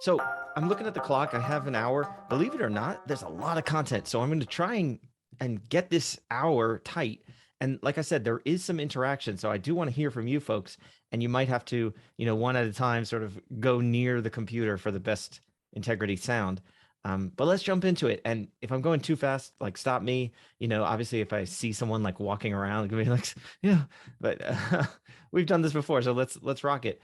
So I'm looking at the clock. I have an hour. Believe it or not, there's a lot of content. So I'm going to try and get this hour tight. And like I said, there is some interaction. So I do want to hear from you folks. And you might have to, one at a time, sort of go near the computer for the best integrity sound. But let's jump into it. And if I'm going too fast, like stop me. Obviously, if I see someone like walking around, give me like, yeah. But we've done this before, so let's rock it.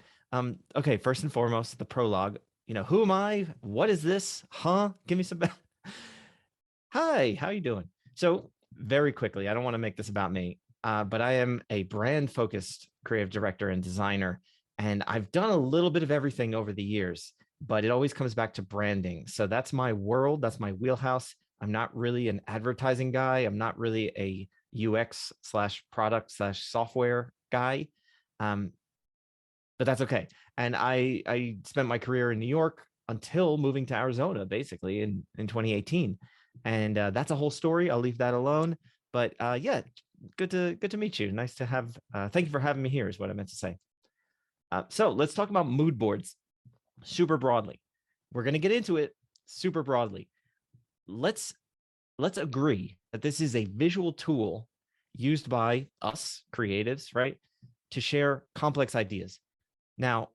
Okay, first and foremost, the prologue. Who am I? What is this? Huh? Give me some. Hi, how you doing? So very quickly, I don't want to make this about me, but I am a brand focused creative director and designer, and I've done a little bit of everything over the years, but it always comes back to branding. So that's my world. That's my wheelhouse. I'm not really an advertising guy. I'm not really a UX slash product slash software guy. But that's okay. And I spent my career in New York until moving to Arizona, basically in 2018. And that's a whole story. I'll leave that alone. But yeah, good to meet you. Nice to have. Thank you for having me here. Is what I meant to say. So let's talk about mood boards super broadly. We're going to get into it super broadly. Let's agree that this is a visual tool used by us creatives, right, to share complex ideas. Now,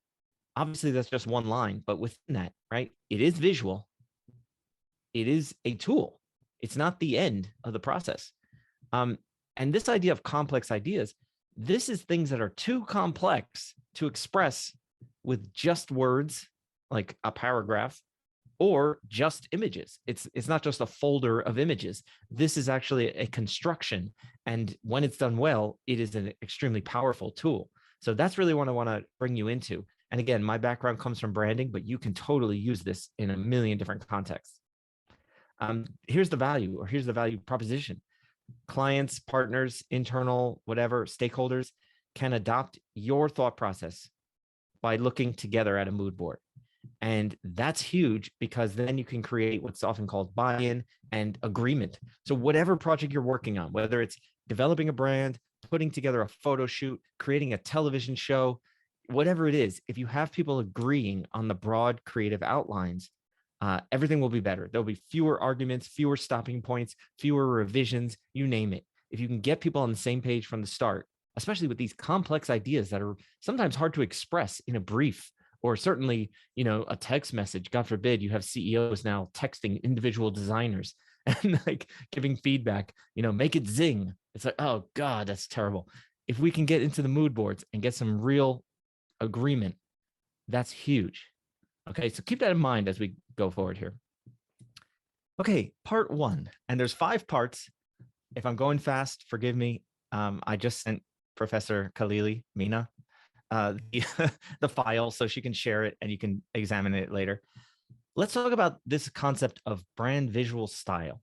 obviously, that's just one line, but within that, right, it is visual. It is a tool. It's not the end of the process. And this idea of complex ideas, this is things that are too complex to express with just words, like a paragraph, or just images. It's not just a folder of images. This is actually a construction. And when it's done well, it is an extremely powerful tool. So that's really what I want to bring you into. And again, my background comes from branding, but you can totally use this in a million different contexts. Here's the value, or here's the value proposition. Clients, partners, internal, whatever, stakeholders can adopt your thought process by looking together at a mood board. And that's huge because then you can create what's often called buy-in and agreement. So whatever project you're working on, whether it's developing a brand, putting together a photo shoot, creating a television show, whatever it is, if you have people agreeing on the broad creative outlines, everything will be better. There'll be fewer arguments, fewer stopping points, fewer revisions, you name it. If you can get people on the same page from the start, especially with these complex ideas that are sometimes hard to express in a brief, or certainly, a text message. God forbid you have CEOs now texting individual designers and like giving feedback, make it zing. It's like, oh God, that's terrible. If we can get into the mood boards and get some real agreement, that's huge. Okay, so keep that in mind as we go forward here. Okay, part one, and there's 5 parts. If I'm going fast, forgive me. I just sent Professor Khalili, Mina, the file so she can share it and you can examine it later. Let's talk about this concept of brand visual style.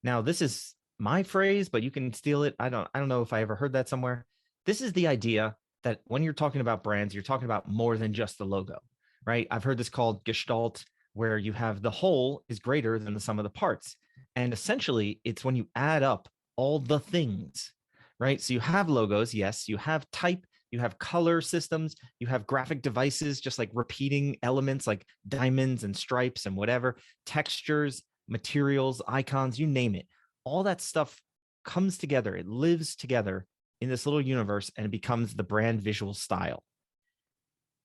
Now, this is my phrase, but you can steal it. I don't know if I ever heard that somewhere. This is the idea that when you're talking about brands, you're talking about more than just the logo, right? I've heard this called Gestalt, where you have the whole is greater than the sum of the parts. And essentially, it's when you add up all the things, right? So you have logos, yes, you have type, you have color systems, you have graphic devices, just like repeating elements like diamonds and stripes and whatever, textures, materials, icons, you name it. All that stuff comes together. It lives together in this little universe and it becomes the brand visual style.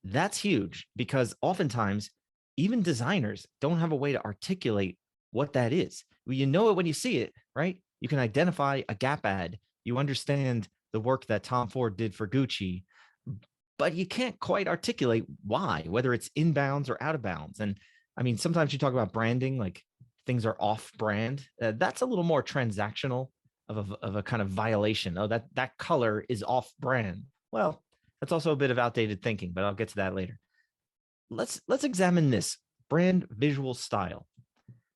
That's huge because oftentimes even designers don't have a way to articulate what that is. Well, you know it when you see it, right? You can identify a Gap ad. You understand the work that Tom Ford did for Gucci, but you can't quite articulate why, whether it's inbounds or out of bounds. And I mean, sometimes you talk about branding, like things are off brand. That's a little more transactional of a kind of violation. Oh, that color is off brand. Well, that's also a bit of outdated thinking, but I'll get to that later. Let's examine this brand visual style,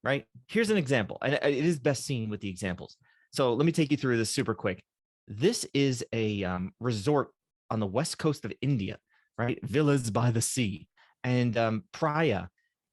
right? Here's an example, and it is best seen with the examples. So let me take you through this super quick. This is a resort on the west coast of India, right? Villas by the sea. And Praia,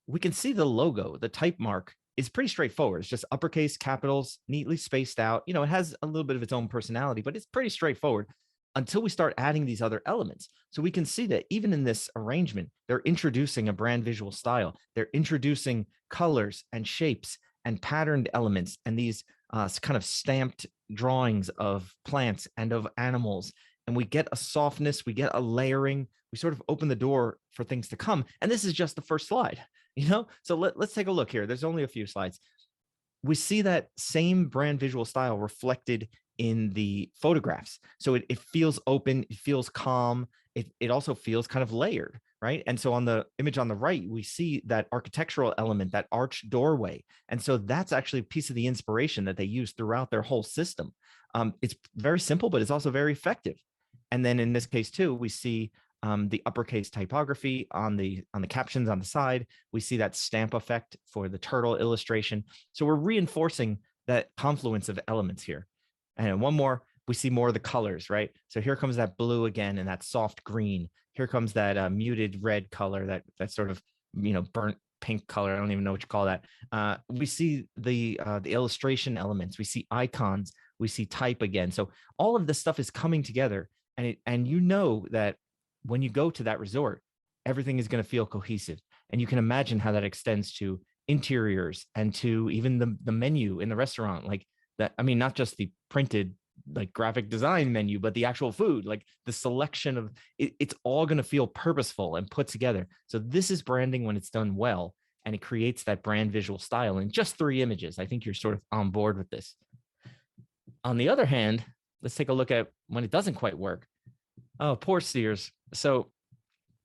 we can see the logo, the type mark is pretty straightforward. It's just uppercase capitals, neatly spaced out. It has a little bit of its own personality, but it's pretty straightforward. until we start adding these other elements. So we can see that even in this arrangement, they're introducing a brand visual style. They're introducing colors and shapes and patterned elements and these kind of stamped drawings of plants and of animals. And we get a softness, we get a layering, we sort of open the door for things to come. And this is just the first slide, So let's take a look here. There's only a few slides. We see that same brand visual style reflected in the photographs. So it feels open, it feels calm, it also feels kind of layered, right? And so on the image on the right, we see that architectural element, that arched doorway. And so that's actually a piece of the inspiration that they use throughout their whole system. It's very simple, but it's also very effective. And then in this case too, we see the uppercase typography on the captions on the side. We see that stamp effect for the turtle illustration. So we're reinforcing that confluence of elements here. And one more, we see more of the colors, right? So here comes that blue again and that soft green. Here comes that muted red color, that sort of, burnt pink color. I don't even know what you call that. We see the illustration elements. We see icons. We see type again. So all of this stuff is coming together, and you know that when you go to that resort, everything is going to feel cohesive. And you can imagine how that extends to interiors and to even the menu in the restaurant. Like that, I mean, not just the printed like graphic design menu, but the actual food, like the selection of it's all going to feel purposeful and put together. So this is branding when it's done well, and it creates that brand visual style in just 3 images. I think you're sort of on board with this. On the other hand, let's take a look at when it doesn't quite work. Oh, poor Sears. So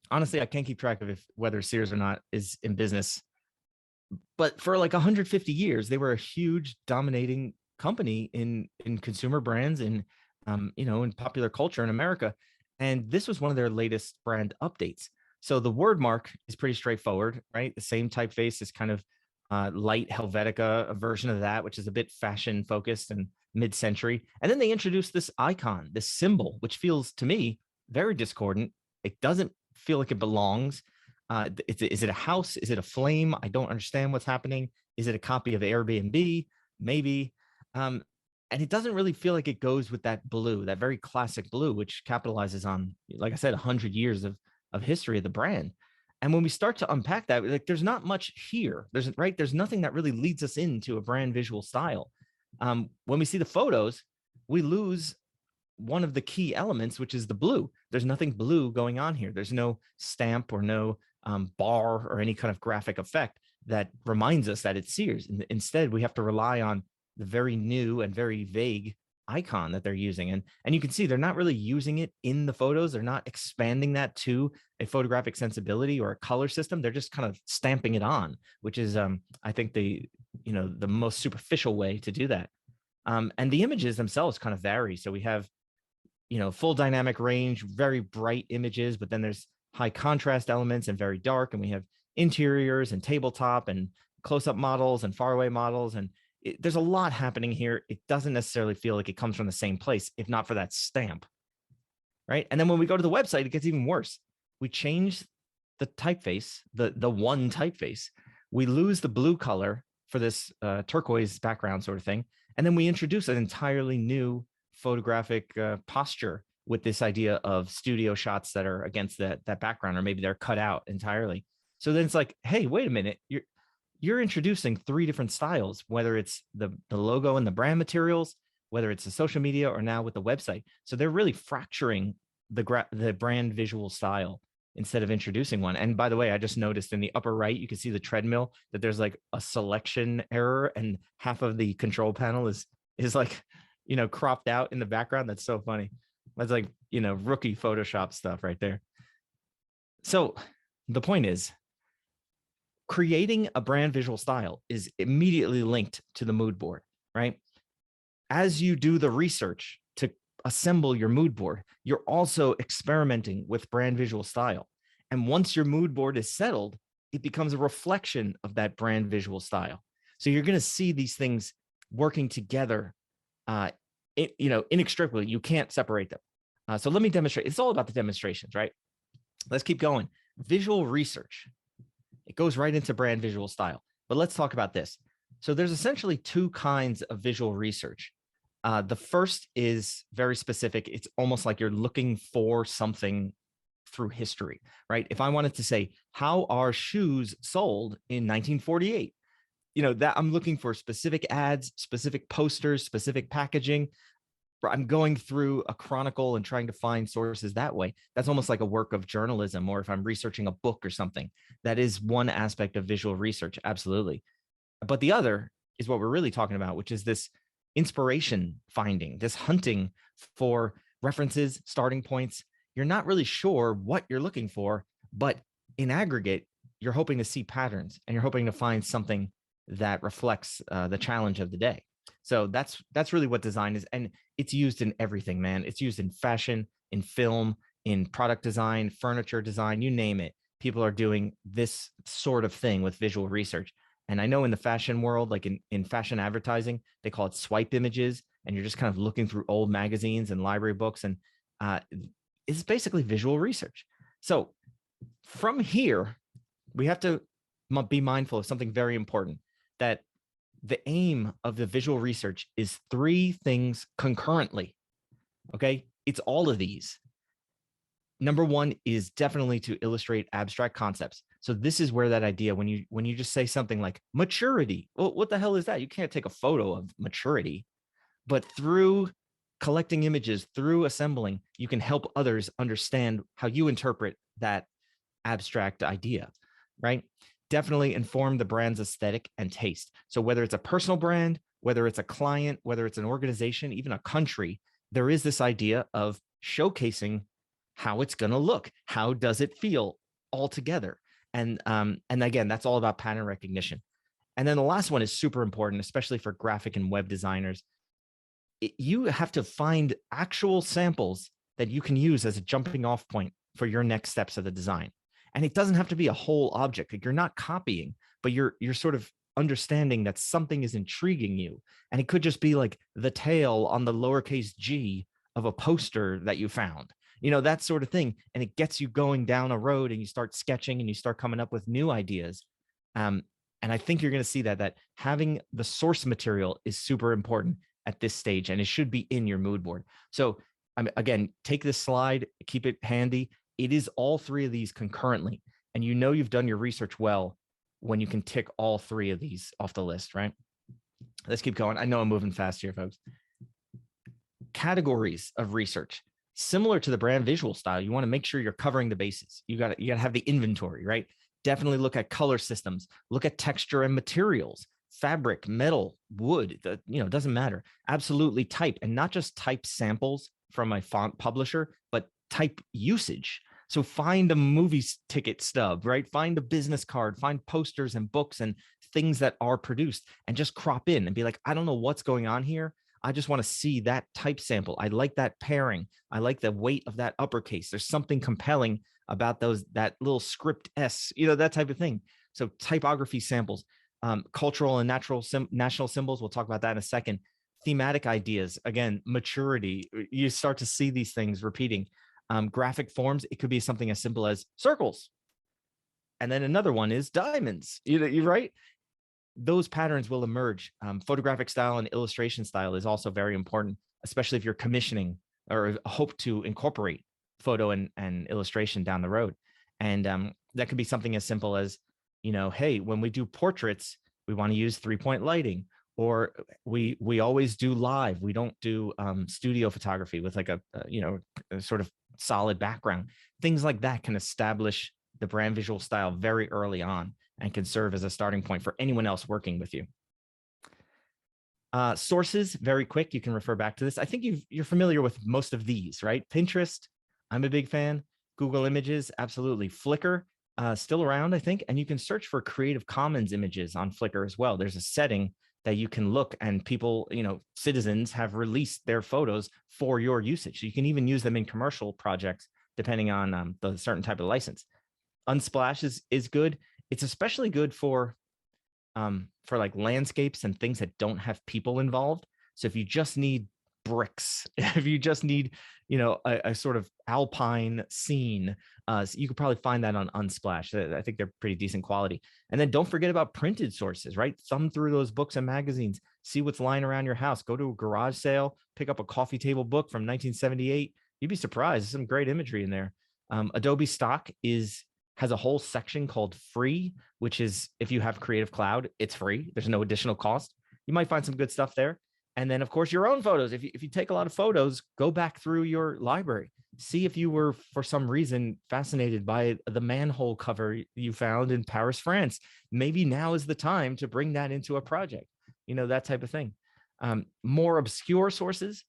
honestly, I can't keep track of whether Sears or not is in business. But for like 150 years, they were a huge dominating company in consumer brands, in in popular culture in America. And this was one of their latest brand updates. So the word mark is pretty straightforward, right? The same typeface is kind of light Helvetica, a version of that, which is a bit fashion focused and mid-century. And then they introduced this icon, this symbol, which feels to me very discordant. It doesn't feel like it belongs. Is it a house? Is it a flame? I don't understand what's happening. Is it a copy of Airbnb? Maybe. And it doesn't really feel like it goes with that blue, that very classic blue, which capitalizes on, like I said, 100 years of history of the brand. And when we start to unpack that, like, there's not much here. There's nothing that really leads us into a brand visual style. When we see the photos, we lose one of the key elements, which is the blue. There's nothing blue going on here. There's no stamp or no bar or any kind of graphic effect that reminds us that it's Sears. Instead, we have to rely on the very new and very vague icon that they're using. And you can see they're not really using it in the photos. They're not expanding that to a photographic sensibility or a color system. They're just kind of stamping it on, which is, I think, the most superficial way to do that. And the images themselves kind of vary. So we have, full dynamic range, very bright images, but then there's high contrast elements and very dark. And we have interiors and tabletop and close-up models and faraway models. And there's a lot happening here. It doesn't necessarily feel like it comes from the same place, if not for that stamp, right? And then when we go to the website, it gets even worse. We change the typeface, the one typeface. We lose the blue color for this turquoise background sort of thing. And then we introduce an entirely new photographic posture with this idea of studio shots that are against that background, or maybe they're cut out entirely. So then it's like, hey, wait a minute, you're introducing 3 different styles, whether it's the logo and the brand materials, whether it's the social media, or now with the website. So they're really fracturing the brand visual style instead of introducing one. And by the way, I just noticed in the upper right, you can see the treadmill, that there's like a selection error and half of the control panel is like, cropped out in the background. That's so funny. That's like, rookie Photoshop stuff right there. So the point is, creating a brand visual style is immediately linked to the mood board, right? As you do the research to assemble your mood board, you're also experimenting with brand visual style. And once your mood board is settled, it becomes a reflection of that brand visual style. So you're going to see these things working together, inextricably. You can't separate them. So let me demonstrate. It's all about the demonstrations, right? Let's keep going. Visual research. It goes right into brand visual style. But let's talk about this. So there's essentially 2 kinds of visual research. The first is very specific. It's almost like you're looking for something through history, right? If I wanted to say, how are shoes sold in 1948? That I'm looking for specific ads, specific posters, specific packaging. I'm going through a chronicle and trying to find sources that way. That's almost like a work of journalism, or if I'm researching a book or something. That is one aspect of visual research, absolutely. But the other is what we're really talking about, which is this inspiration finding, this hunting for references, starting points. You're not really sure what you're looking for, but in aggregate, you're hoping to see patterns and you're hoping to find something that reflects the challenge of the day. So that's really what design is. And it's used in everything, man. It's used in fashion, in film, in product design, furniture design, you name it. People are doing this sort of thing with visual research. And I know in the fashion world, like in fashion advertising, they call it swipe images. And you're just kind of looking through old magazines and library books. And it's basically visual research. So from here, we have to be mindful of something very important, that the aim of the visual research is three things concurrently. Okay. It's all of these. Number one is definitely to illustrate abstract concepts. So this is where that idea, when you just say something like maturity, well, what the hell is that? You can't take a photo of maturity, but through collecting images, through assembling, you can help others understand how you interpret that abstract idea, right? Definitely inform the brand's aesthetic and taste. So whether it's a personal brand, whether it's a client, whether it's an organization, even a country, there is this idea of showcasing how it's going to look. How does it feel all together? And again, that's all about pattern recognition. And then the last one is super important, especially for graphic and web designers. You have to find actual samples that you can use as a jumping off point for your next steps of the design. And it doesn't have to be a whole object. Like, you're not copying, but you're sort of understanding that something is intriguing you. And it could just be like the tail on the lowercase g of a poster that you found, that sort of thing. And it gets you going down a road and you start sketching and you start coming up with new ideas. And I think you're going to see that having the source material is super important at this stage, and it should be in your mood board. So again, take this slide, keep it handy. It is all three of these concurrently. And you've done your research well when you can tick all three of these off the list, right? Let's keep going. I know I'm moving fast here, folks. Categories of research. Similar to the brand visual style, you want to make sure you're covering the bases. You got to have the inventory, right? Definitely look at color systems, look at texture and materials, fabric, metal, wood, doesn't matter. Absolutely type, and not just type samples from a font publisher, but type usage. So find a movie ticket stub, right? Find a business card, find posters and books and things that are produced, and just crop in and be like, I don't know what's going on here. I just want to see that type sample. I like that pairing. I like the weight of that uppercase. There's something compelling about that little script S, that type of thing. So typography samples, cultural and national symbols. We'll talk about that in a second. Thematic ideas, again, maturity. You start to see these things repeating. Graphic forms, it could be something as simple as circles. And then another one is diamonds. You're right. Those patterns will emerge. Photographic style and illustration style is also very important, especially if you're commissioning or hope to incorporate photo and illustration down the road. And that could be something as simple as, hey, when we do portraits, we want to use 3-point lighting, or we always do live. We don't do studio photography with like a sort of solid background. Things like that can establish the brand visual style very early on and can serve as a starting point for anyone else working with you. Sources, very quick. You can refer back to this. I think you're familiar with most of these, right? Pinterest, I'm a big fan. Google Images, absolutely. Flickr, still around, I think. And you can search for Creative Commons images on Flickr as well. There's a setting that you can look, and people, citizens have released their photos for your usage. So you can even use them in commercial projects, depending on the certain type of license. Unsplash is good. It's especially good for like landscapes and things that don't have people involved. So if you just need bricks, if you just need, a sort of alpine scene, So you could probably find that on Unsplash. I think they're pretty decent quality. And then don't forget about printed sources, right? Thumb through those books and magazines, see what's lying around your house. Go to a garage sale, pick up a coffee table book from 1978. You'd be surprised. There's some great imagery in there. Adobe Stock has a whole section called free, which is if you have Creative Cloud, it's free. There's no additional cost. You might find some good stuff there. And then, of course, your own photos. If you take a lot of photos, go back through your library. See if you were, for some reason, fascinated by the manhole cover you found in Paris, France. Maybe now is the time to bring that into a project, that type of thing. More obscure sources.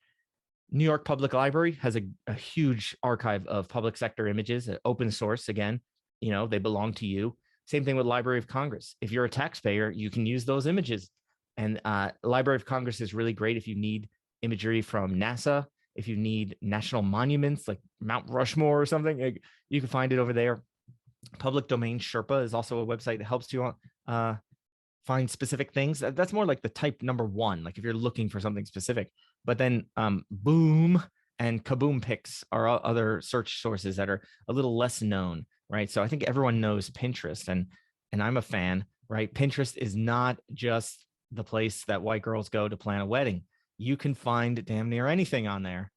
New York Public Library has a huge archive of public sector images, open source. Again, they belong to you. Same thing with Library of Congress. If you're a taxpayer, you can use those images. And Library of Congress is really great if you need imagery from NASA, if you need national monuments like Mount Rushmore or something, you can find it over there. Public Domain Sherpa is also a website that helps you find specific things. That's more like the type number one, like if you're looking for something specific. But then Boom and Kaboom Pics are other search sources that are a little less known, right? So I think everyone knows Pinterest, and I'm a fan, right? Pinterest is not just the place that white girls go to plan a wedding. You can find damn near anything on there.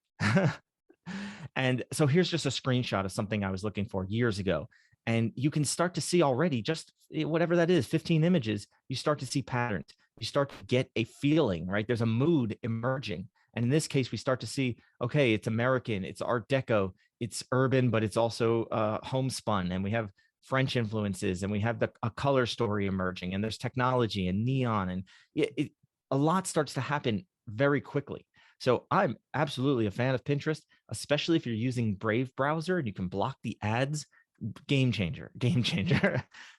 And so here's just a screenshot of something I was looking for years ago. And you can start to see already, just whatever that is, 15 images, you start to see patterns. You start to get a feeling, right? There's a mood emerging. And in this case, we start to see, okay, it's American, it's Art Deco, it's urban, but it's also homespun. And we have French influences, and we have a color story emerging, and there's technology and neon, and a lot starts to happen very quickly. So I'm absolutely a fan of Pinterest, especially if you're using Brave browser and you can block the ads. Game changer.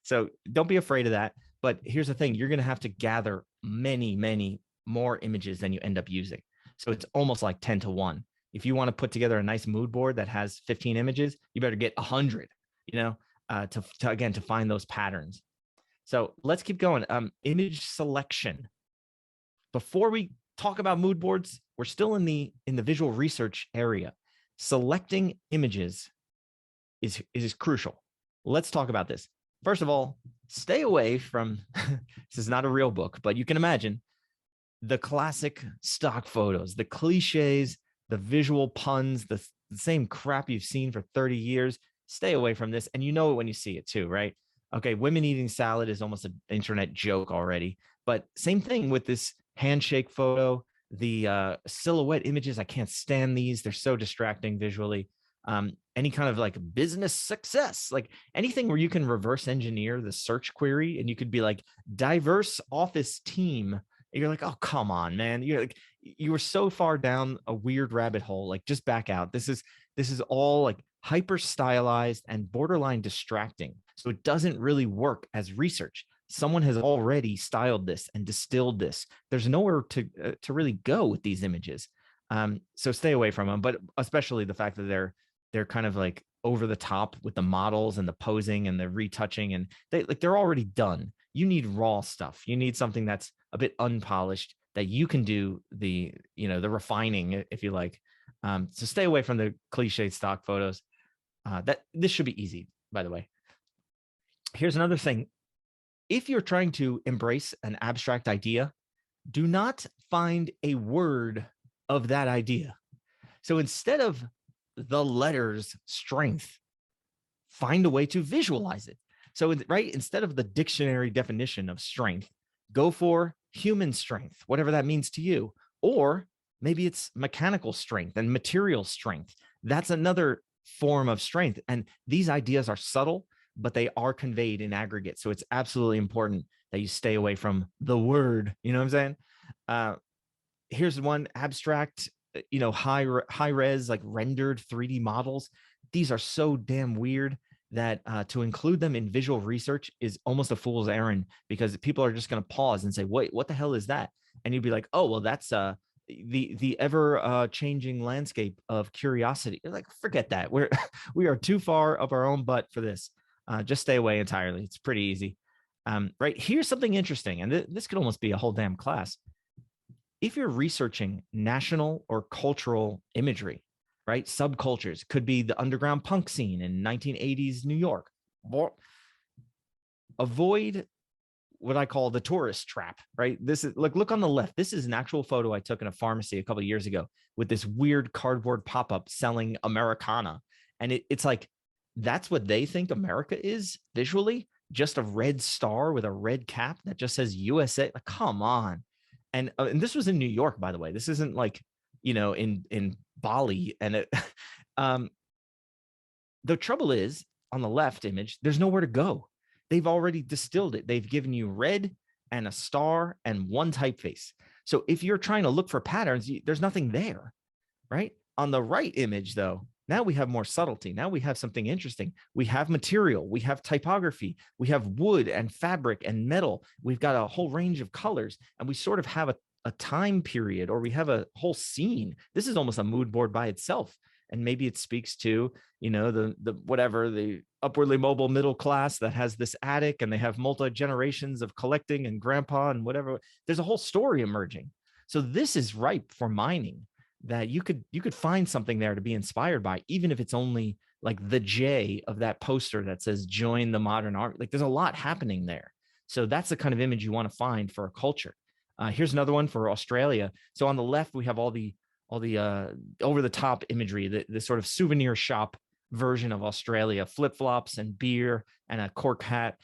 So don't be afraid of that. But here's the thing, you're going to have to gather many, many more images than you end up using. So it's almost like 10 to 1. If you want to put together a nice mood board that has 15 images, you better get 100, to find those patterns. So let's keep going. Image selection. Before we talk about mood boards, we're still in the visual research area. Selecting images is crucial. Let's talk about this. First of all, stay away from, this is not a real book, but you can imagine the classic stock photos, the cliches, the visual puns, the same crap you've seen for 30 years. Stay away from this. And you know it when you see it too, right? Okay, women eating salad is almost an internet joke already. But same thing with this handshake photo, the silhouette images. I can't stand these. They're so distracting visually. Any kind of like business success, like anything where you can reverse engineer the search query and you could be like diverse office team. And you're like, oh, come on, man. You were so far down a weird rabbit hole. Like, just back out. This is all like hyper stylized and borderline distracting. So it doesn't really work as research. Someone has already styled this and distilled this. There's nowhere to really go with these images. So stay away from them, but especially the fact that they're kind of like over the top with the models and the posing and the retouching, and they're already done. You need raw stuff. You need something that's a bit unpolished that you can do the refining, if you like. So stay away from the cliche stock photos. This should be easy, by the way. Here's another thing. If you're trying to embrace an abstract idea, do not find a word of that idea. So instead of the letter's strength, find a way to visualize it. So, right, instead of the dictionary definition of strength, go for human strength, whatever that means to you. Or maybe it's mechanical strength and material strength. That's another form of strength. And these ideas are subtle, but they are conveyed in aggregate. So it's absolutely important that you stay away from the word. You know what I'm saying? Here's one: abstract, high res, like rendered 3D models. These are so damn weird that to include them in visual research is almost a fool's errand, because people are just going to pause and say, wait, what the hell is that? And you'd be like, oh, well, that's the ever changing landscape of curiosity. You're like, forget that. We are too far up our own butt for this. Just stay away entirely. It's pretty easy. Right, here's something interesting, and this could almost be a whole damn class. If you're researching national or cultural imagery, right? Subcultures could be the underground punk scene in 1980s New York. Avoid what I call the tourist trap, right? This is look on the left. This is an actual photo I took in a pharmacy a couple of years ago with this weird cardboard pop-up selling Americana. And it's like, that's what they think America is visually, just a red star with a red cap that just says USA. Like, come on. And this was in New York, by the way. This isn't like, in Bali. And the trouble is, on the left image, there's nowhere to go. They've already distilled it. They've given you red and a star and one typeface. So if you're trying to look for patterns, there's nothing there, right? On the right image, though, now we have more subtlety. Now we have something interesting. We have material. We have typography. We have wood and fabric and metal. We've got a whole range of colors, and we sort of have a time period, or we have a whole scene. This is almost a mood board by itself. And maybe it speaks to, the upwardly mobile middle class that has this attic, and they have multi-generations of collecting, and grandpa and whatever. There's a whole story emerging. So this is ripe for mining, that you could find something there to be inspired by, even if it's only like the J of that poster that says join the modern art. Like, there's a lot happening there. So that's the kind of image you want to find for a culture. Here's another one for Australia. So on the left, we have all the over the top imagery, the sort of souvenir shop version of Australia, flip-flops and beer and a cork hat.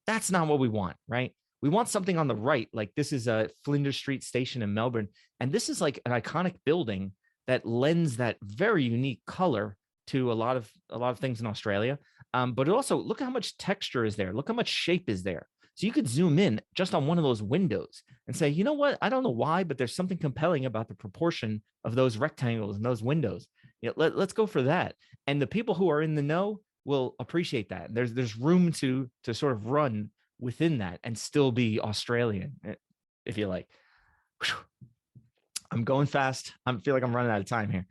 That's not what we want, right? We want something on the right. Like, this is a Flinders Street station in Melbourne. And this is like an iconic building that lends that very unique color to a lot of things in Australia. But it also, look how much texture is there. Look how much shape is there. So you could zoom in just on one of those windows and say, you know what? I don't know why, but there's something compelling about the proportion of those rectangles and those windows. Let's go for that. And the people who are in the know will appreciate that. There's room to sort of run within that and still be Australian, if you like. I'm going fast. I feel like I'm running out of time here.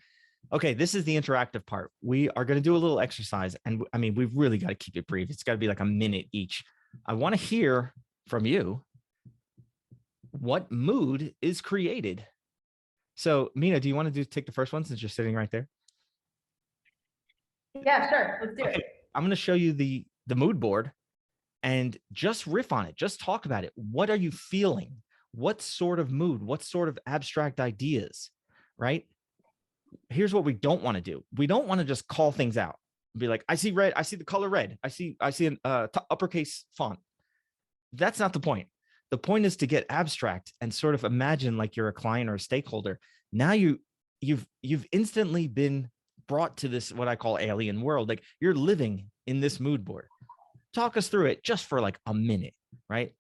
Okay, this is the interactive part. We are going to do a little exercise. And I mean, we've really got to keep it brief. It's got to be like a minute each. I want to hear from you what mood is created. So, Mina, do you want to take the first one since you're sitting right there? Yeah, sure. Let's do it. I'm going to show you the mood board and just riff on it. Just talk about it. What are you feeling? What sort of mood? What sort of abstract ideas, right? Here's what we don't want to do. We don't want to just call things out. Be like, I see red. I see the color red. I see an uppercase font. That's not the point. The point is to get abstract and sort of imagine like you're a client or a stakeholder. Now you've instantly been brought to this, what I call alien world. Like, you're living in this mood board. Talk us through it just for like a minute, right?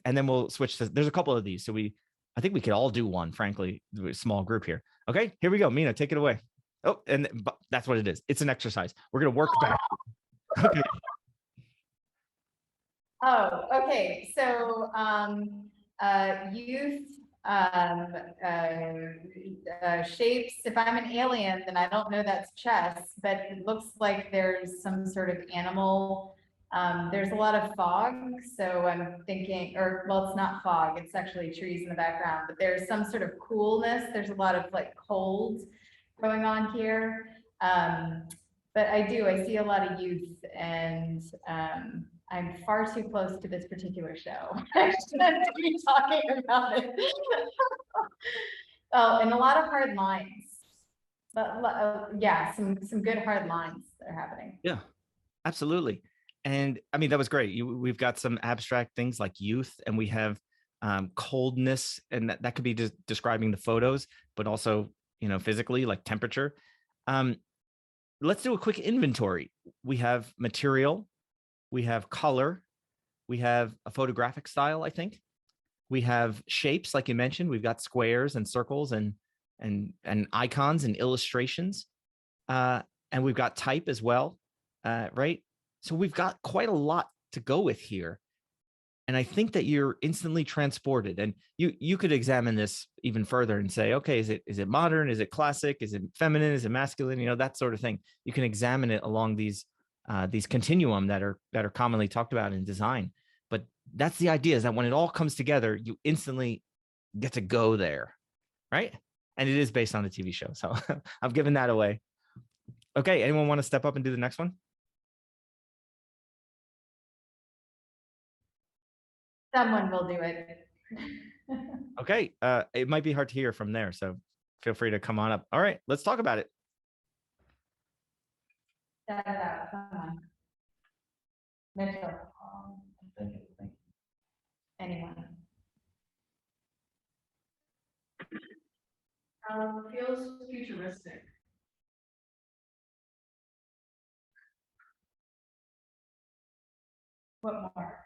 And then we'll switch to, there's a couple of these. So I think we could all do one, frankly, a small group here. Okay, here we go. Mina, take it away. Oh, and that's what it is. It's an exercise. We're going to work back. Okay. Oh, okay. So youth shapes. If I'm an alien, then I don't know that's chess, but it looks like there's some sort of animal. There's a lot of fog, so I'm thinking, well, it's not fog, it's actually trees in the background, but there's some sort of coolness. There's a lot of like cold going on here. But I see a lot of youth, and I'm far too close to this particular show. I shouldn't be talking about it. Oh, and a lot of hard lines. But yeah, some good hard lines that are happening. Yeah, absolutely. And I mean, that was great. We've got some abstract things like youth, and we have coldness, and that could be just describing the photos, but also, physically, like temperature. Let's do a quick inventory. We have material, we have color, we have a photographic style, I think. We have shapes, like you mentioned. We've got squares and circles and icons and illustrations. And we've got type as well, right? So we've got quite a lot to go with here. And I think that you're instantly transported. And you could examine this even further and say, okay, is it modern? Is it classic? Is it feminine? Is it masculine? That sort of thing. You can examine it along these continuum that are commonly talked about in design. But that's the idea, is that when it all comes together, you instantly get to go there, right? And it is based on the TV show. So I've given that away. Okay, anyone want to step up and do the next one? Someone will do it. Okay, it might be hard to hear from there, so feel free to come on up. All right, let's talk about it. Shout it out, come on. Mitchell. Anyone? Feels futuristic. What more?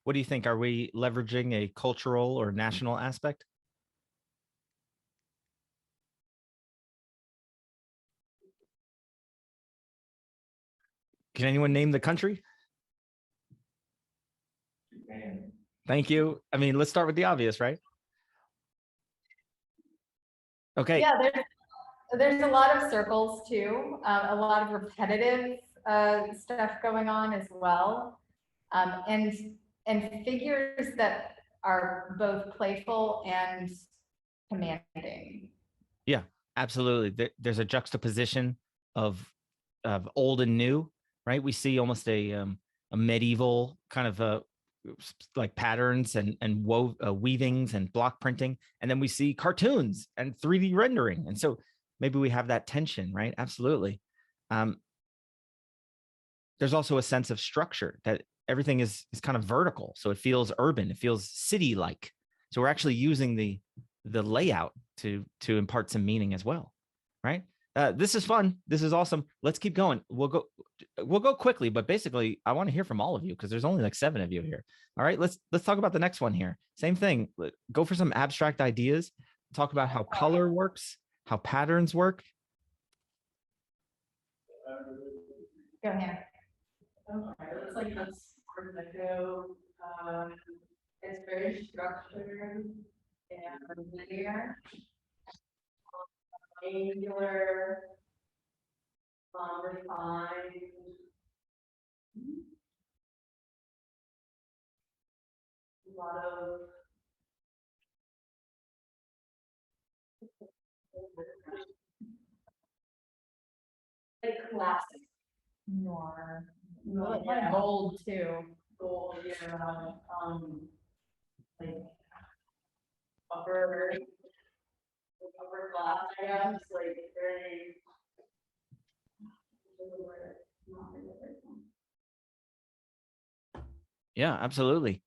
What do you think? Are we leveraging a cultural or national aspect? Can anyone name the country? Thank you. I mean, let's start with the obvious, right? Okay. Yeah, there's a lot of circles too, a lot of repetitive stuff going on as well, and figures that are both playful and commanding. Yeah, absolutely. There's a juxtaposition of old and new, right? We see almost a medieval kind of like patterns and weavings and block printing, and then we see cartoons and 3D rendering, and so maybe we have that tension, right? Absolutely. There's also a sense of structure that everything is kind of vertical, so it feels urban, it feels city like. So we're actually using the layout to impart some meaning as well, right? This is fun. This is awesome. Let's keep going. We'll go quickly, but basically, I want to hear from all of you because there's only like 7 of you here. All right, let's talk about the next one here. Same thing. Go for some abstract ideas. Talk about how color works, how patterns work. Go ahead. Okay, looks like that's Art Deco. It's very structured and linear, angular, refined. A lot of like classic Noir. yeah. Gold too. Gold, yeah, like upper class, I guess, like very. Yeah, absolutely.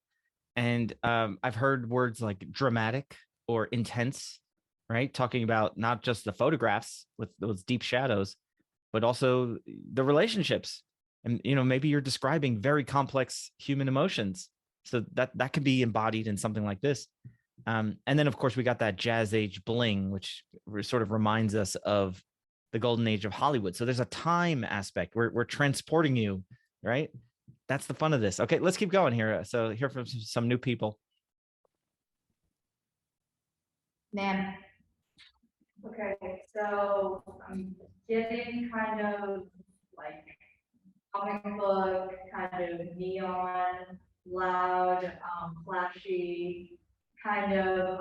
And I've heard words like dramatic or intense, right? Talking about not just the photographs with those deep shadows, but also the relationships. And maybe you're describing very complex human emotions, so that can be embodied in something like this. And then, of course, we got that jazz age bling, which sort of reminds us of the golden age of Hollywood. So there's a time aspect. We're transporting you, right? That's the fun of this. Okay, let's keep going here. So hear from some new people. Nan. Okay, so I'm getting kind of like comic book, kind of neon, loud, flashy, kind of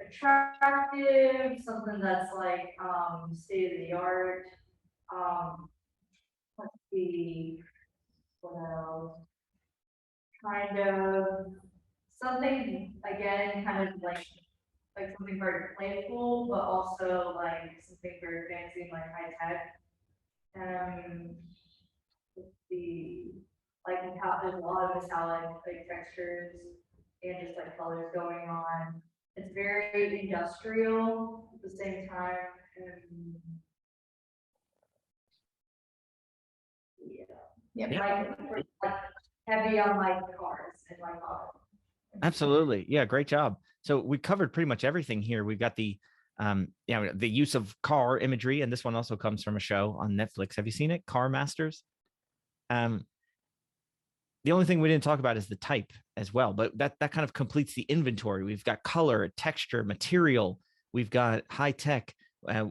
attractive, something that's like state of the art. Let's see, what else? Kind of something again, kind of like something very playful, but also like something very fancy, like high tech. Let's see, like how there's a lot of metallic like textures and just like colors going on. It's very industrial at the same time. And yeah, like heavy on like cars and like auto. Absolutely. Yeah, great job. So we covered pretty much everything here. We've got the the use of car imagery, and this one also comes from a show on Netflix. Have you seen it? Car Masters. The only thing we didn't talk about is the type as well, but that kind of completes the inventory. We've got color, texture, material. We've got high tech,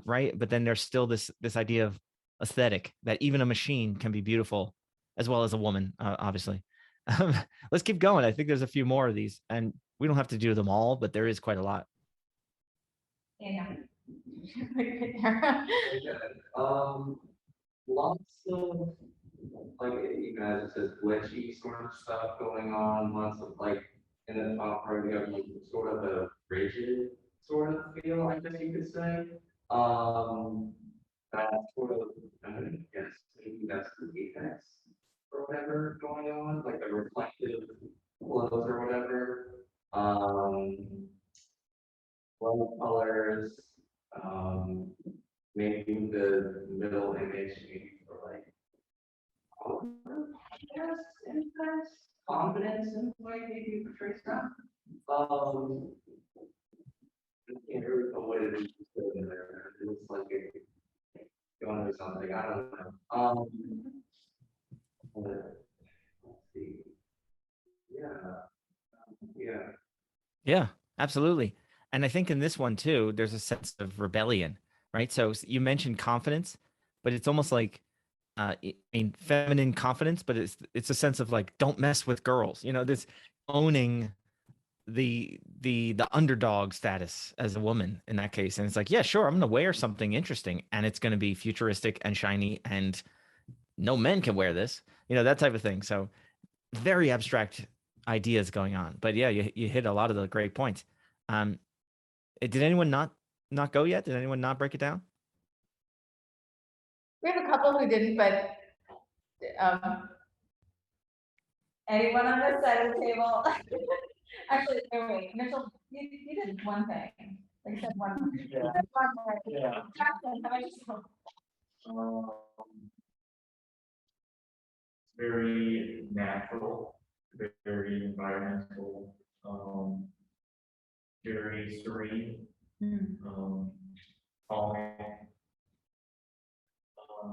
right? But then there's still this idea of aesthetic, that even a machine can be beautiful, as well as a woman, obviously. Let's keep going. I think there's a few more of these, and we don't have to do them all, but there is quite a lot. Yeah. Lots of, like, even as it says glitchy sort of stuff going on, lots of like, in the top part, you have like sort of a rigid sort of feel, I guess you could say. That sort of, I don't guess, maybe that's the effects or whatever going on, like the reflective flows or whatever. Light colors, maybe the middle image, maybe for like, yes, interest, confidence in the way maybe you portray stuff. I can't really know what it is in there. It looks like a gun or something. I don't know. Let's see. Yeah. Yeah. Yeah, absolutely. And I think in this one too, there's a sense of rebellion, right? So you mentioned confidence, but it's almost like I mean feminine confidence, but it's a sense of like don't mess with girls. You know, this owning the underdog status as a woman in that case. And it's like, yeah, sure, I'm gonna wear something interesting and it's gonna be futuristic and shiny and no men can wear this, you know, that type of thing. So very abstract ideas going on. But yeah, you hit a lot of the great points. Did anyone not go yet? Did anyone not break it down? We have a couple who didn't, but um, anyone on this side of the table? Actually, no, wait, Mitchell, you did one thing. Like you said one. Yeah. One thing. Yeah. Jackson, how about yourself? Very natural, very environmental, very serene, calming. I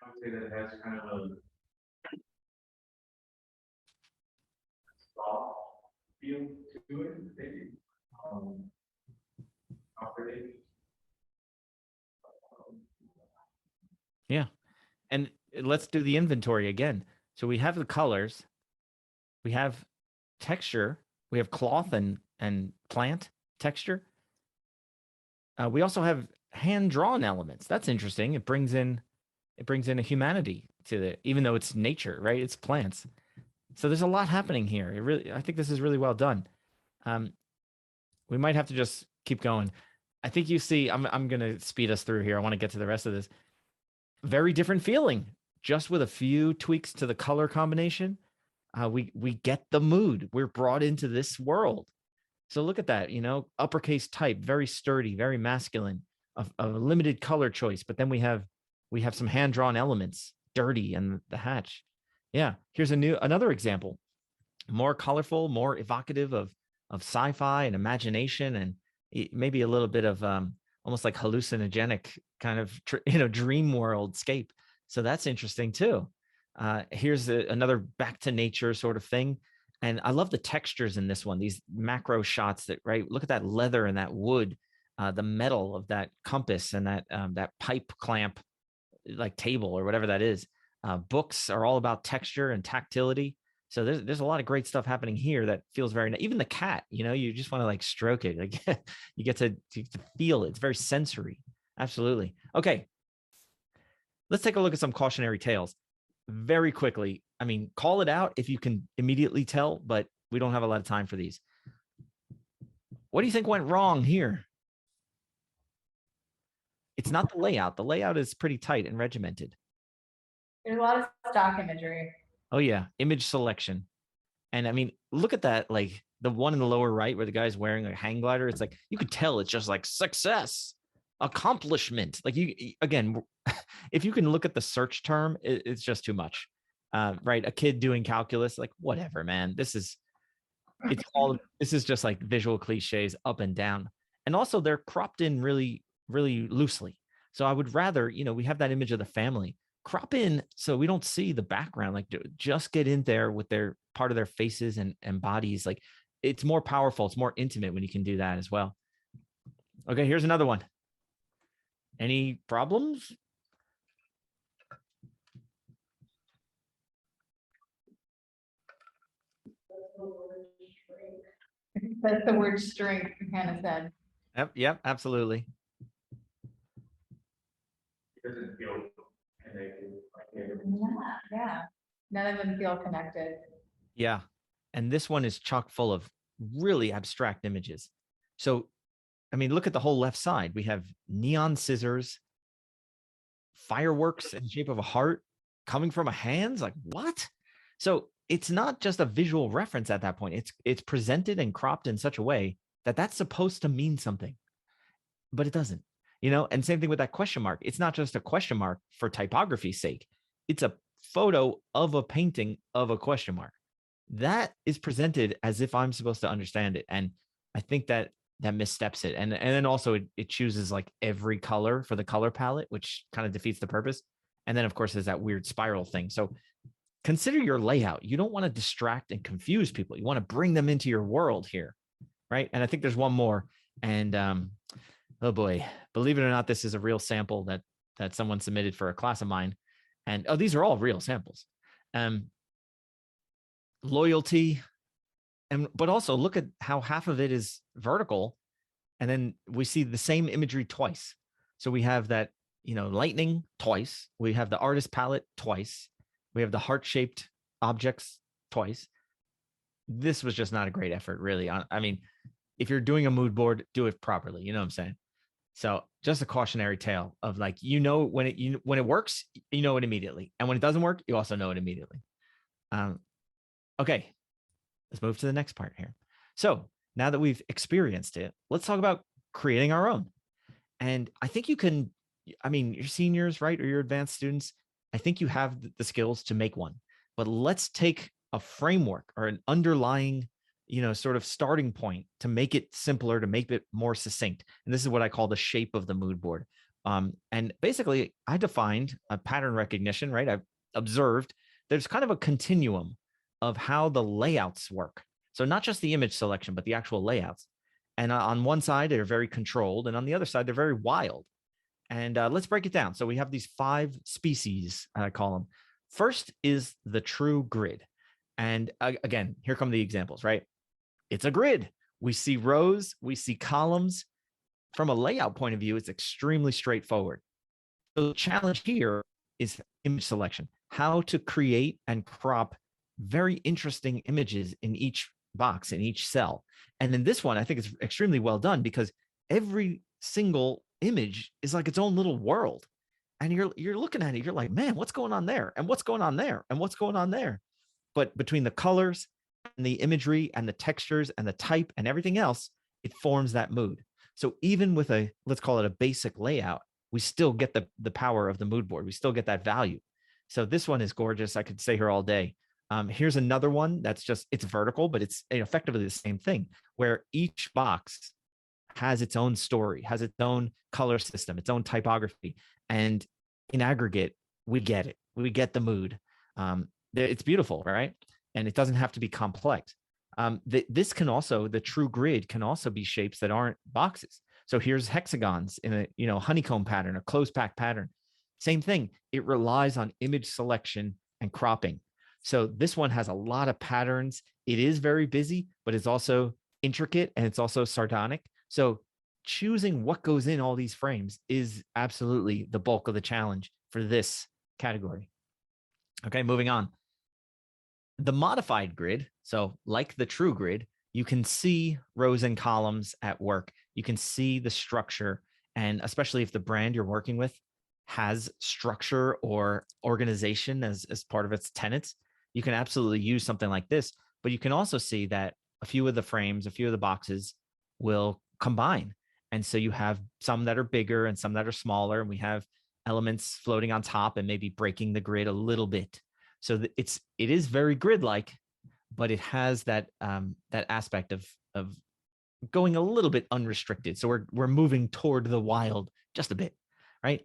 would say that it has kind of a soft feel to it, maybe. Comforting. Yeah. And let's do the inventory again. So we have the colors, we have texture, we have cloth and plant texture. We also have hand-drawn elements. That's interesting. It brings in a humanity to it, even though it's nature, right? It's plants. So there's a lot happening here. I think this is really well done. We might have to just keep going. I think you see, I'm gonna speed us through here. I want to get to the rest of this. Very different feeling, just with a few tweaks to the color combination. We get the mood. We're brought into this world. So look at that, you know, uppercase type, very sturdy, very masculine, a limited color choice. But then we have some hand-drawn elements, dirty and the hatch. Yeah, here's another example, more colorful, more evocative of sci-fi and imagination, and maybe a little bit of almost like hallucinogenic kind of dream world scape. So that's interesting too. Here's another back to nature sort of thing. And I love the textures in this one, these macro shots that, right, look at that leather and that wood, the metal of that compass and that pipe clamp, like table or whatever that is. Books are all about texture and tactility. So there's a lot of great stuff happening here that feels very nice. Even the cat, you know, you just want to like stroke it. Like you get to feel it. It's very sensory. Absolutely. Okay. Let's take a look at some cautionary tales very quickly. I mean, call it out if you can immediately tell, but we don't have a lot of time for these. What do you think went wrong here? It's not the layout. The layout is pretty tight and regimented. There's a lot of stock imagery. Oh yeah, image selection. And I mean, look at that, like the one in the lower right where the guy's wearing a hang glider. It's like, you could tell it's just like success, accomplishment. Like again, if you can look at the search term, it's just too much. Right. A kid doing calculus, like whatever, man, this is just like visual cliches up and down. And also they're cropped in really, really loosely. So I would rather, we have that image of the family, crop in so we don't see the background, like just get in there with their part of their faces and bodies. Like it's more powerful, it's more intimate when you can do that as well. Okay, here's another one. Any problems? That's the word strength, you kind of said. Yep, absolutely. It doesn't feel connected. Yeah. None of them feel connected. Yeah. And this one is chock full of really abstract images. So, I mean, look at the whole left side. We have neon scissors, fireworks in the shape of a heart coming from a hands. Like, what? So it's not just a visual reference at that point. It's presented and cropped in such a way that that's supposed to mean something, but it doesn't. And same thing with that question mark. It's not just a question mark for typography's sake. It's a photo of a painting of a question mark. That is presented as if I'm supposed to understand it. And I think that missteps it. And then also it chooses like every color for the color palette, which kind of defeats the purpose. And then of course there's that weird spiral thing. So consider your layout. You don't want to distract and confuse people. You want to bring them into your world here, right? And I think there's one more. And oh boy, believe it or not, this is a real sample that someone submitted for a class of mine. And these are all real samples. Loyalty, but also look at how half of it is vertical, and then we see the same imagery twice. So we have that, lightning twice. We have the artist palette twice. We have the heart-shaped objects twice. This was just not a great effort, really. I mean, if you're doing a mood board, do it properly. You know what I'm saying? So just a cautionary tale of like, when it works, you know it immediately. And when it doesn't work, you also know it immediately. Okay, let's move to the next part here. So now that we've experienced it, let's talk about creating our own. And I think you can, your seniors, right? Or your advanced students, I think you have the skills to make one, but let's take a framework or an underlying, sort of starting point to make it simpler, to make it more succinct. And this is what I call the shape of the mood board. And basically I defined a pattern recognition, right? I've observed there's kind of a continuum of how the layouts work. So not just the image selection, but the actual layouts. And on one side, they're very controlled. And on the other side, they're very wild. And let's break it down. So we have these 5 species, I call them. First is the true grid. And again, here come the examples, right? It's a grid. We see rows, we see columns. From a layout point of view, it's extremely straightforward. So the challenge here is image selection, how to create and crop very interesting images in each box, in each cell. And in this one, I think it's extremely well done because every single image is like its own little world. And you're looking at it, you're like, man, what's going on there? And what's going on there? And what's going on there? But between the colors and the imagery and the textures and the type and everything else, it forms that mood. So even with let's call it a basic layout, we still get the power of the mood board. We still get that value. So this one is gorgeous. I could stay here all day. Here's another one that's it's vertical, but it's effectively the same thing, where each box has its own story, has its own color system, its own typography. And in aggregate, we get it. We get the mood. It's beautiful, right? And it doesn't have to be complex. The true grid can also be shapes that aren't boxes. So here's hexagons in a honeycomb pattern, a closed pack pattern. Same thing. It relies on image selection and cropping. So this one has a lot of patterns. It is very busy, but it's also intricate and it's also sardonic. So choosing what goes in all these frames is absolutely the bulk of the challenge for this category. Okay, moving on. The modified grid, so like the true grid, you can see rows and columns at work. You can see the structure, and especially if the brand you're working with has structure or organization as part of its tenets, you can absolutely use something like this. But you can also see that a few of the frames, a few of the boxes will combine. And so you have some that are bigger and some that are smaller. And we have elements floating on top and maybe breaking the grid a little bit. So it is very grid-like, but it has that aspect of going a little bit unrestricted. So we're moving toward the wild just a bit, right?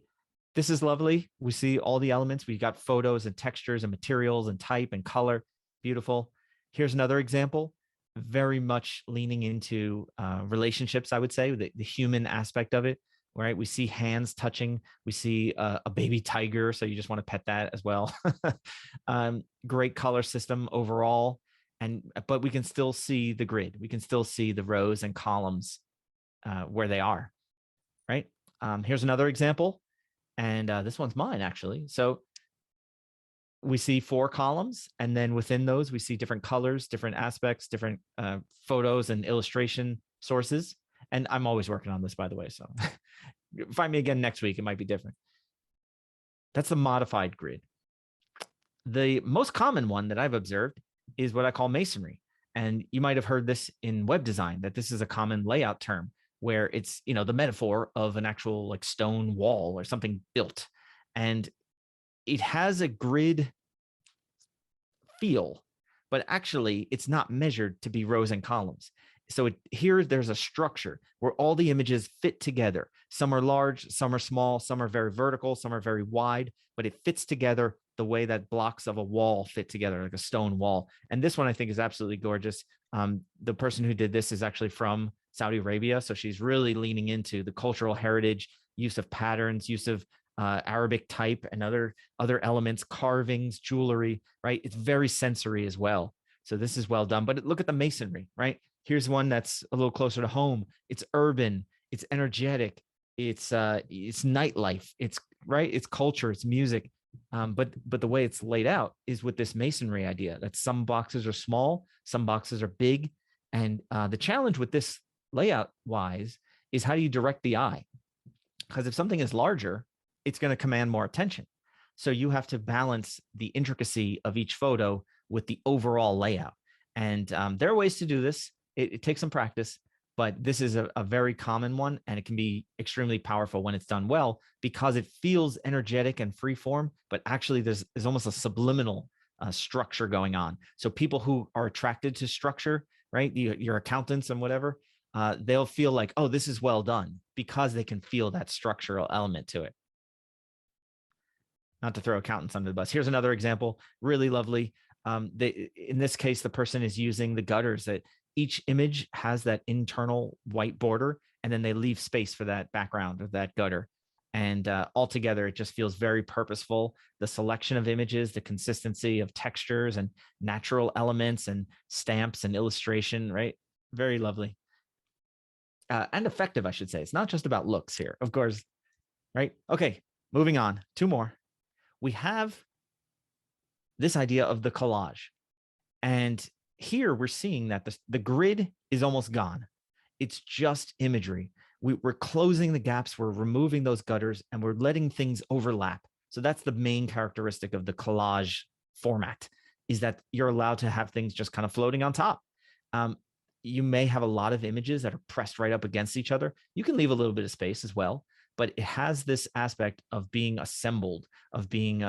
This is lovely. We see all the elements. We've got photos and textures and materials and type and color. Beautiful. Here's another example, very much leaning into relationships, I would say, the human aspect of it, right? We see hands touching. We see a baby tiger, so you just want to pet that as well. Great color system overall. but we can still see the grid. We can still see the rows and columns where they are, right? Here's another example. And this one's mine, actually. So we see 4 columns, and then within those, we see different colors, different aspects, different photos and illustration sources. And I'm always working on this, by the way. So find me again next week. It might be different. That's the modified grid. The most common one that I've observed is what I call masonry. And you might have heard this in web design, that this is a common layout term, where it's, you know, the metaphor of an actual like stone wall or something built. And it has a grid feel, but actually it's not measured to be rows and columns. So here there's a structure where all the images fit together. Some are large, some are small, some are very vertical, some are very wide, but it fits together the way that blocks of a wall fit together, like a stone wall. And this one I think is absolutely gorgeous. The person who did this is actually from Saudi Arabia. So she's really leaning into the cultural heritage, use of patterns, use of Arabic type and other elements, carvings, jewelry, right? It's very sensory as well. So this is well done. But look at the masonry, right? Here's one that's a little closer to home. It's urban, it's energetic, it's nightlife, it's right, it's culture, it's music. But the way it's laid out is with this masonry idea that some boxes are small, some boxes are big. And the challenge with this layout wise is how do you direct the eye? Because if something is larger, it's going to command more attention. So you have to balance the intricacy of each photo with the overall layout. And there are ways to do this. It takes some practice, but this is a very common one, and it can be extremely powerful when it's done well because it feels energetic and freeform, but actually there's almost a subliminal structure going on. So people who are attracted to structure, right, your accountants and whatever, they'll feel like, oh, this is well done because they can feel that structural element to it. Not to throw accountants under the bus. Here's another example, really lovely. In this case, the person is using the gutters. That each image has that internal white border, and then they leave space for that background of that gutter. And altogether, it just feels very purposeful. The selection of images, the consistency of textures and natural elements and stamps and illustration, right? Very lovely. And effective, I should say. It's not just about looks here, of course, right? Okay, moving on. 2 more. We have this idea of the collage. And here we're seeing that the grid is almost gone. It's just imagery. We're closing the gaps, we're removing those gutters, and we're letting things overlap. So that's the main characteristic of the collage format, is that you're allowed to have things just kind of floating on top. You may have a lot of images that are pressed right up against each other. You can leave a little bit of space as well, but it has this aspect of being assembled, of being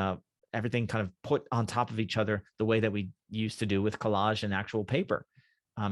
everything kind of put on top of each other the way that we used to do with collage and actual paper.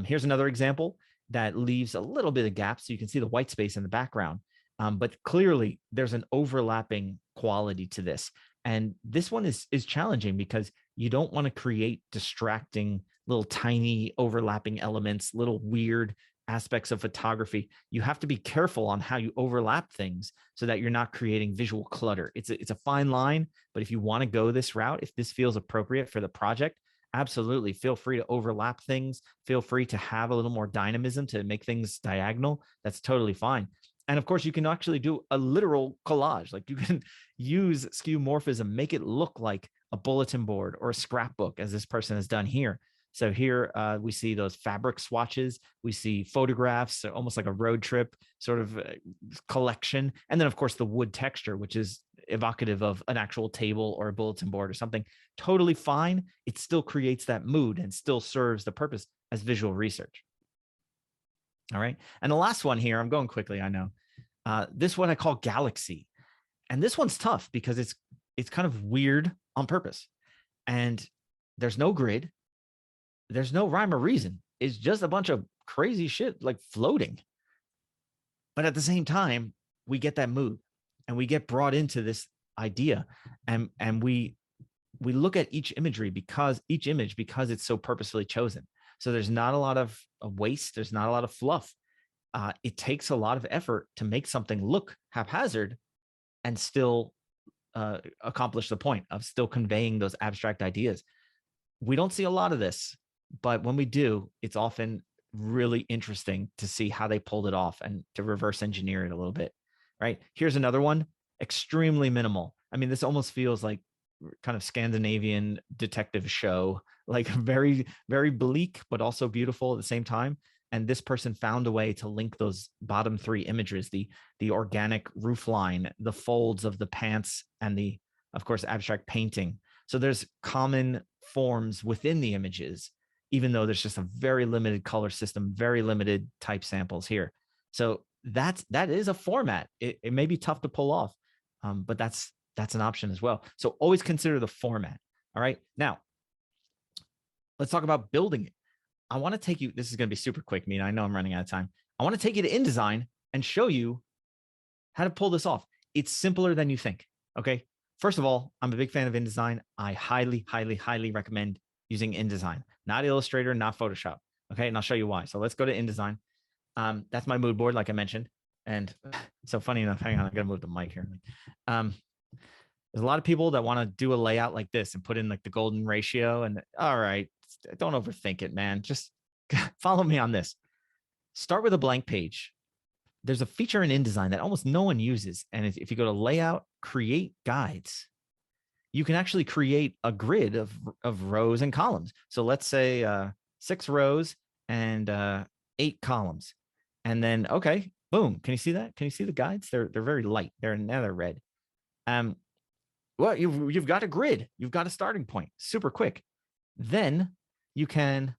Here's another example that leaves a little bit of gap so you can see the white space in the background. But clearly there's an overlapping quality to this. And this one is challenging because you don't want to create distracting little tiny overlapping elements, little weird aspects of photography. You have to be careful on how you overlap things so that you're not creating visual clutter. It's a fine line, but if you want to go this route, if this feels appropriate for the project, absolutely feel free to overlap things. Feel free to have a little more dynamism to make things diagonal. That's totally fine. And of course, you can actually do a literal collage. Like you can use skeuomorphism, make it look like a bulletin board or a scrapbook, as this person has done here. So here we see those fabric swatches. We see photographs, almost like a road trip sort of collection. And then, of course, the wood texture, which is evocative of an actual table or a bulletin board or something. Totally fine. It still creates that mood and still serves the purpose as visual research. All right. And the last one here, I'm going quickly, I know. This one I call Galaxy. And this one's tough because it's kind of weird on purpose. And there's no grid. There's no rhyme or reason. It's just a bunch of crazy shit like floating. But at the same time, we get that mood and we get brought into this idea. And we look at each image because it's so purposefully chosen. So there's not a lot of waste. There's not a lot of fluff. It takes a lot of effort to make something look haphazard and still accomplish the point of still conveying those abstract ideas. We don't see a lot of this But when we do, it's often really interesting to see how they pulled it off and to reverse engineer it a little bit, right? Here's another one, extremely minimal. I mean, this almost feels like kind of Scandinavian detective show, like very, very bleak, but also beautiful at the same time. And this person found a way to link those bottom three images, the organic roof line, the folds of the pants, and the, of course, abstract painting. So there's common forms within the images, even though there's just a very limited color system, very limited type samples here. So that is a format. It may be tough to pull off, but that's an option as well. So always consider the format. All right. Now, let's talk about building it. I want to take you, this is going to be super quick, Mina. I know I'm running out of time. I want to take you to InDesign and show you how to pull this off. It's simpler than you think. Okay. First of all, I'm a big fan of InDesign. I highly, highly, highly recommend using InDesign, not Illustrator, not Photoshop. Okay. And I'll show you why. So let's go to InDesign. That's my mood board, like I mentioned. And so funny enough, hang on, I got to move the mic here. There's a lot of people that want to do a layout like this and put in like the golden ratio. And all right, don't overthink it, man. Just follow me on this. Start with a blank page. There's a feature in InDesign that almost no one uses. And if you go to layout, create guides, you can actually create a grid of rows and columns. So let's say 6 rows and 8 columns. And then, okay, boom. Can you see that? Can you see the guides? They're very light. Now they're red. Well, you've got a grid. You've got a starting point, super quick. Then you can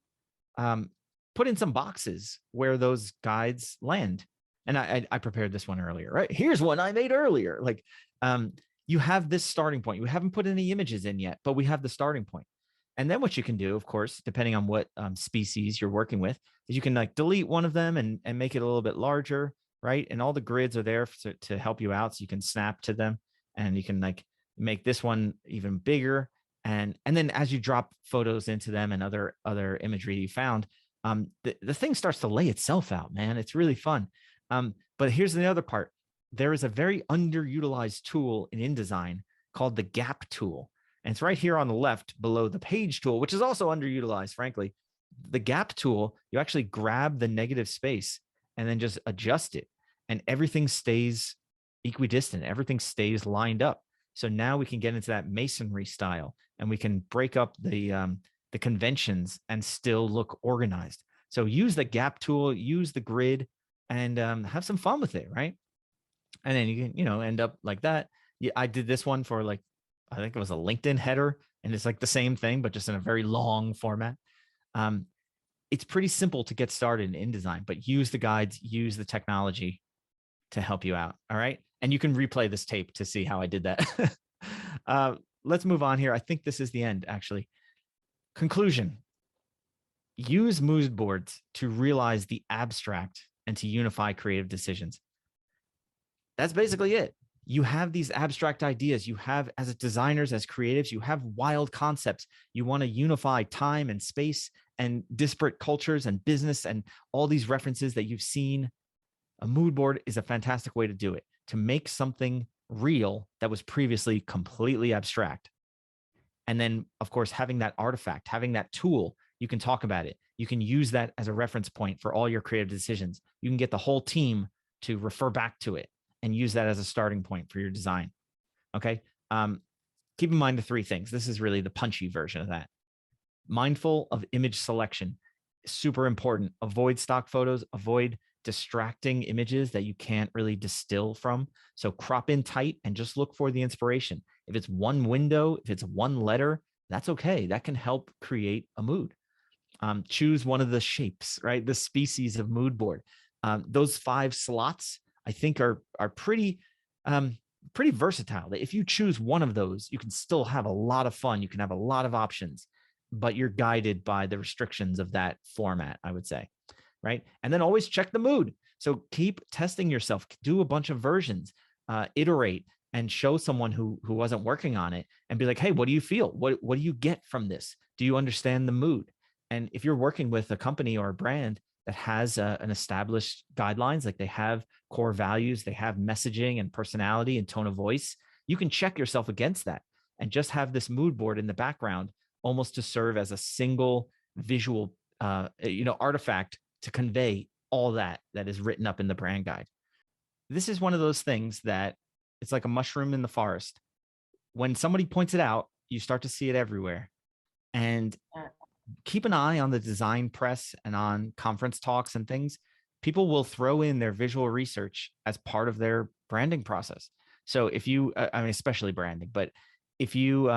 put in some boxes where those guides land. And I prepared this one earlier, right? Here's one I made earlier. Like you have this starting point. You haven't put any images in yet, but we have the starting point. And then what you can do, of course, depending on what species you're working with, is you can like delete one of them and make it a little bit larger, right? And all the grids are there to help you out. So you can snap to them and you can like make this one even bigger. And then as you drop photos into them and other imagery you found, the thing starts to lay itself out, man. It's really fun. But here's the other part. There is a very underutilized tool in InDesign called the gap tool. And it's right here on the left below the page tool, which is also underutilized, frankly. The gap tool, you actually grab the negative space and then just adjust it. And everything stays equidistant. Everything stays lined up. So now we can get into that masonry style and we can break up the conventions and still look organized. So use the gap tool, use the grid, and have some fun with it, right? And then you can, end up like that. Yeah, I did this one for like, I think it was a LinkedIn header, and it's like the same thing, but just in a very long format. It's pretty simple to get started in InDesign, but use the guides, use the technology to help you out. All right. And you can replay this tape to see how I did that. Let's move on here. I think this is the end, actually. Conclusion. Use mood boards to realize the abstract and to unify creative decisions. That's basically it. You have these abstract ideas. You have, as designers, as creatives, you have wild concepts. You want to unify time and space and disparate cultures and business and all these references that you've seen. A mood board is a fantastic way to do it, to make something real that was previously completely abstract. And then, of course, having that artifact, having that tool, you can talk about it. You can use that as a reference point for all your creative decisions. You can get the whole team to refer back to it and use that as a starting point for your design. Okay. Keep in mind the 3 things. This is really the punchy version of that. Mindful of image selection, super important. Avoid stock photos, avoid distracting images that you can't really distill from. So crop in tight and just look for the inspiration. If it's one window, if it's one letter, that's okay. That can help create a mood. Choose one of the shapes, right? The species of mood board. Those 5 slots, I think are pretty versatile. If you choose one of those, you can still have a lot of fun. You can have a lot of options, but you're guided by the restrictions of that format, I would say, right? And then always check the mood. So keep testing yourself, do a bunch of versions, iterate, and show someone who wasn't working on it and be like, hey, what do you feel? What do you get from this? Do you understand the mood? And if you're working with a company or a brand that has an established guidelines, like they have core values, they have messaging and personality and tone of voice, you can check yourself against that and just have this mood board in the background almost to serve as a single visual, artifact to convey all that is written up in the brand guide. This is one of those things that it's like a mushroom in the forest. When somebody points it out, you start to see it everywhere. And keep an eye on the design press and on conference talks and things. People will throw in their visual research as part of their branding process. So if you, especially branding, but if you're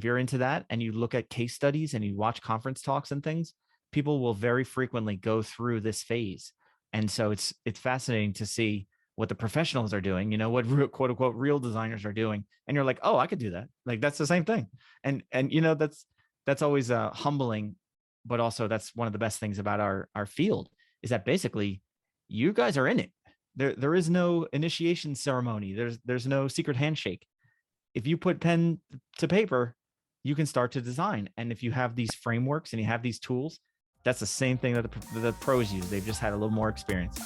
into that and you look at case studies and you watch conference talks and things, people will very frequently go through this phase. And so it's fascinating to see what the professionals are doing, what real, quote unquote real designers are doing. And you're like, oh, I could do that. Like, that's the same thing. And that's always humbling, but also that's one of the best things about our field, is that basically you guys are in it. There is no initiation ceremony. There's no secret handshake. If you put pen to paper, you can start to design. And if you have these frameworks and you have these tools, that's the same thing that the pros use. They've just had a little more experience.